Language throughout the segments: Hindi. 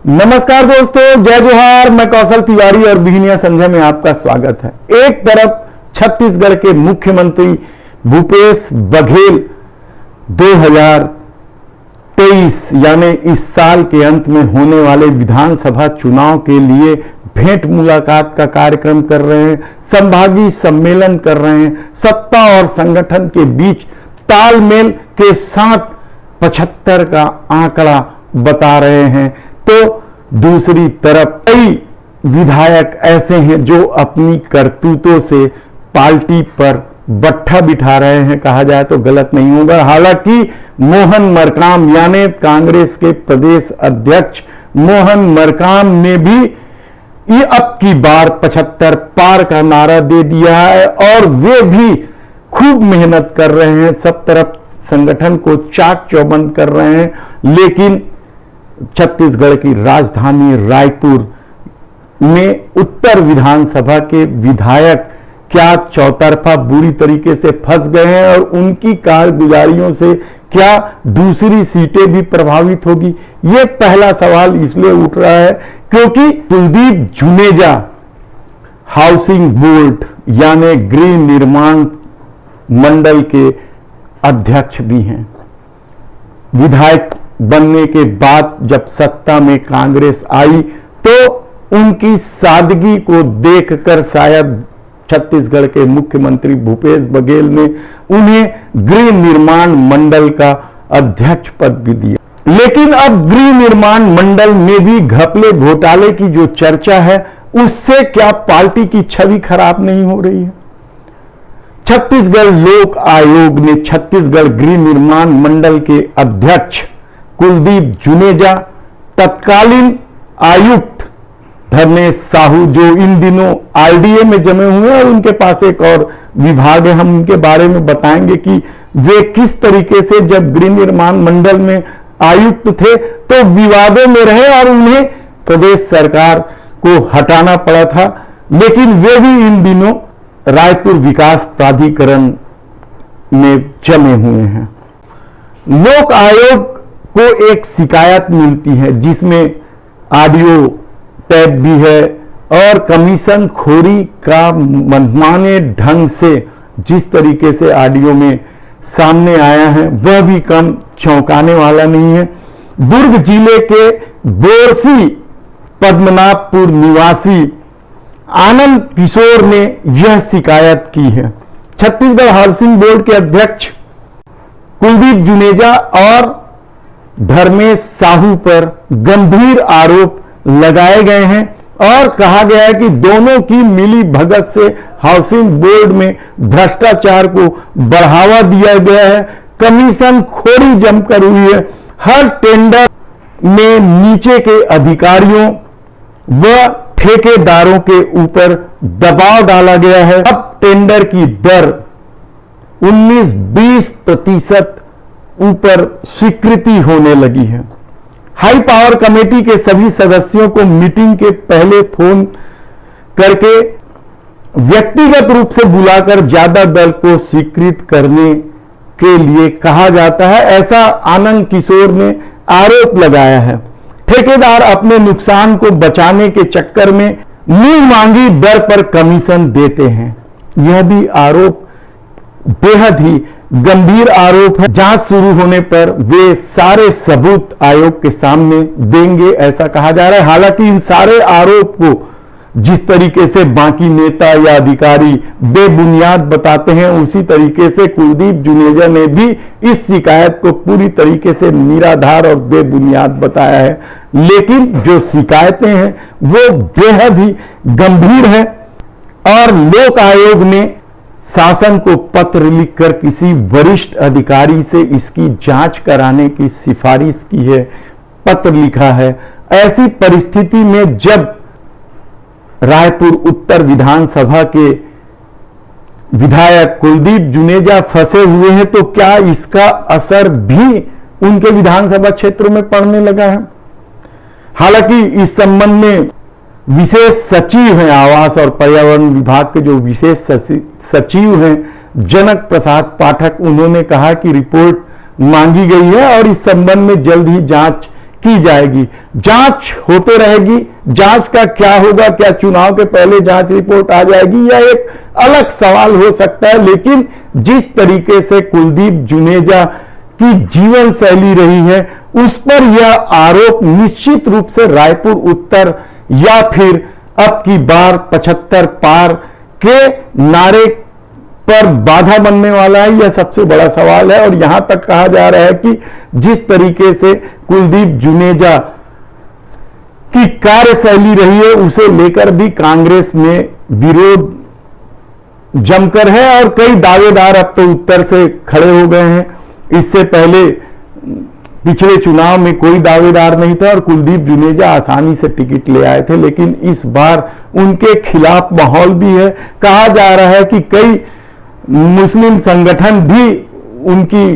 नमस्कार दोस्तों, जय जोहार। मैं कौशल तिवारी और बिहनिया संध्या में आपका स्वागत है। एक तरफ छत्तीसगढ़ के मुख्यमंत्री भूपेश बघेल 2023 यानी इस साल के अंत में होने वाले विधानसभा चुनाव के लिए भेंट मुलाकात का कार्यक्रम कर रहे हैं, संभागीय सम्मेलन कर रहे हैं, सत्ता और संगठन के बीच तालमेल के साथ 75 का आंकड़ा बता रहे हैं। तो दूसरी तरफ कई विधायक ऐसे हैं जो अपनी करतूतों से पार्टी पर बट्ठा बिठा रहे हैं, कहा जाए तो गलत नहीं होगा। हालांकि मोहन मरकाम यानी कांग्रेस के प्रदेश अध्यक्ष मोहन मरकाम ने भी ये अब की बार 75 पार का नारा दे दिया है और वे भी खूब मेहनत कर रहे हैं, सब तरफ संगठन को चाक चौबंद कर रहे हैं। लेकिन छत्तीसगढ़ की राजधानी रायपुर में उत्तर विधानसभा के विधायक क्या चौतरफा बुरी तरीके से फंस गए हैं और उनकी कारगुजारियों से क्या दूसरी सीटें भी प्रभावित होगी? यह पहला सवाल इसलिए उठ रहा है क्योंकि कुलदीप जुनेजा हाउसिंग बोर्ड यानी गृह निर्माण मंडल के अध्यक्ष भी हैं। विधायक बनने के बाद जब सत्ता में कांग्रेस आई तो उनकी सादगी को देखकर शायद छत्तीसगढ़ के मुख्यमंत्री भूपेश बघेल ने उन्हें गृह निर्माण मंडल का अध्यक्ष पद भी दिया। लेकिन अब गृह निर्माण मंडल में भी घपले घोटाले की जो चर्चा है, उससे क्या पार्टी की छवि खराब नहीं हो रही है? छत्तीसगढ़ लोक आयोग ने छत्तीसगढ़ गृह निर्माण मंडल के अध्यक्ष कुलदीप जुनेजा, तत्कालीन आयुक्त धर्मेश साहू जो इन दिनों आरडीए में जमे हुए हैं और उनके पास एक और विभाग है, हम उनके बारे में बताएंगे कि वे किस तरीके से जब गृह निर्माण मंडल में आयुक्त थे तो विवादों में रहे और उन्हें प्रदेश सरकार को हटाना पड़ा था। लेकिन वे भी इन दिनों रायपुर विकास प्राधिकरण में जमे हुए हैं। लोक आयोग को एक शिकायत मिलती है जिसमें ऑडियो टैप भी है और कमीशन खोरी का मनमाने ढंग से जिस तरीके से ऑडियो में सामने आया है वह भी कम चौंकाने वाला नहीं है। दुर्ग जिले के बोरसी पद्मनाभपुर निवासी आनंद किशोर ने यह शिकायत की है। छत्तीसगढ़ हाउसिंग बोर्ड के अध्यक्ष कुलदीप जुनेजा और धर्मेश साहू पर गंभीर आरोप लगाए गए हैं और कहा गया है कि दोनों की मिली भगत से हाउसिंग बोर्ड में भ्रष्टाचार को बढ़ावा दिया गया है, कमीशन खोरी जमकर हुई है, हर टेंडर में नीचे के अधिकारियों व ठेकेदारों के ऊपर दबाव डाला गया है। अब टेंडर की दर 19-20% ऊपर स्वीकृति होने लगी है। हाई पावर कमेटी के सभी सदस्यों को मीटिंग के पहले फोन करके व्यक्तिगत रूप से बुलाकर ज्यादा दर को स्वीकृत करने के लिए कहा जाता है, ऐसा आनंद किशोर ने आरोप लगाया है। ठेकेदार अपने नुकसान को बचाने के चक्कर में मुंह मांगी दर पर कमीशन देते हैं। यह भी आरोप बेहद ही गंभीर आरोप है। जांच शुरू होने पर वे सारे सबूत आयोग के सामने देंगे, ऐसा कहा जा रहा है। हालांकि इन सारे आरोप को जिस तरीके से बाकी नेता या अधिकारी बेबुनियाद बताते हैं, उसी तरीके से कुलदीप जुनेजा ने भी इस शिकायत को पूरी तरीके से निराधार और बेबुनियाद बताया है। लेकिन जो शिकायतें हैं वो बेहद ही गंभीर है और लोक आयोग ने शासन को पत्र लिखकर किसी वरिष्ठ अधिकारी से इसकी जांच कराने की सिफारिश की है, पत्र लिखा है। ऐसी परिस्थिति में जब रायपुर उत्तर विधानसभा के विधायक कुलदीप जुनेजा फंसे हुए हैं तो क्या इसका असर भी उनके विधानसभा क्षेत्र में पड़ने लगा है? हालांकि इस संबंध में विशेष सचिव हैं आवास और पर्यावरण विभाग के जो विशेष सचिव हैं जनक प्रसाद पाठक, उन्होंने कहा कि रिपोर्ट मांगी गई है और इस संबंध में जल्द ही जांच की जाएगी। जांच होते रहेगी। जांच का क्या होगा, क्या चुनाव के पहले जांच रिपोर्ट आ जाएगी, यह एक अलग सवाल हो सकता है। लेकिन जिस तरीके से कुलदीप जुनेजा की जीवन शैली रही है, उस पर यह आरोप निश्चित रूप से रायपुर उत्तर या फिर अब की बार 75 पार के नारे पर बाधा बनने वाला है, यह सबसे बड़ा सवाल है। और यहां तक कहा जा रहा है कि जिस तरीके से कुलदीप जुनेजा की कार्यशैली रही है, उसे लेकर भी कांग्रेस में विरोध जमकर है और कई दावेदार अब तो उत्तर से खड़े हो गए हैं। इससे पहले पिछले चुनाव में कोई दावेदार नहीं था और कुलदीप जुनेजा आसानी से टिकट ले आए थे, लेकिन इस बार उनके खिलाफ माहौल भी है। कहा जा रहा है कि कई मुस्लिम संगठन भी उनकी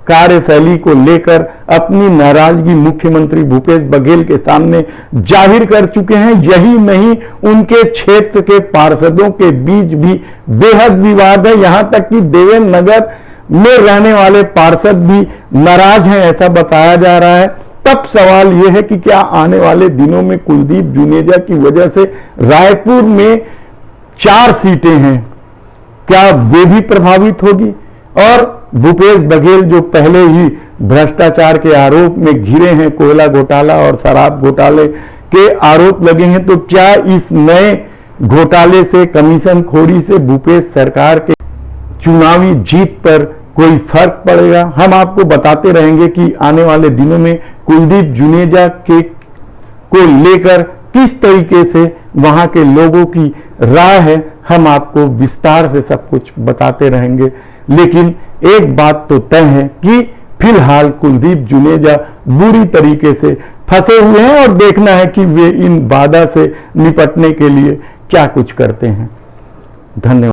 कार्यशैली को लेकर अपनी नाराजगी मुख्यमंत्री भूपेश बघेल के सामने जाहिर कर चुके हैं। यही नहीं, उनके क्षेत्र के पार्षदों के बीच भी बेहद विवाद है। यहां तक कि देवेंद्र नगर में रहने वाले पार्षद भी नाराज हैं, ऐसा बताया जा रहा है। तब सवाल यह है कि क्या आने वाले दिनों में कुलदीप जुनेजा की वजह से रायपुर में 4 सीटें हैं, क्या वे भी प्रभावित होगी? और भूपेश बघेल जो पहले ही भ्रष्टाचार के आरोप में घिरे हैं, कोयला घोटाला और शराब घोटाले के आरोप लगे हैं, तो क्या इस नए घोटाले से, कमीशन खोरी से भूपेश सरकार के चुनावी जीत पर कोई फर्क पड़ेगा? हम आपको बताते रहेंगे कि आने वाले दिनों में कुलदीप जुनेजा के को लेकर किस तरीके से वहां के लोगों की राय है, हम आपको विस्तार से सब कुछ बताते रहेंगे। लेकिन एक बात तो तय है कि फिलहाल कुलदीप जुनेजा बुरी तरीके से फंसे हुए हैं और देखना है कि वे इन बाधा से निपटने के लिए क्या कुछ करते हैं। धन्यवाद।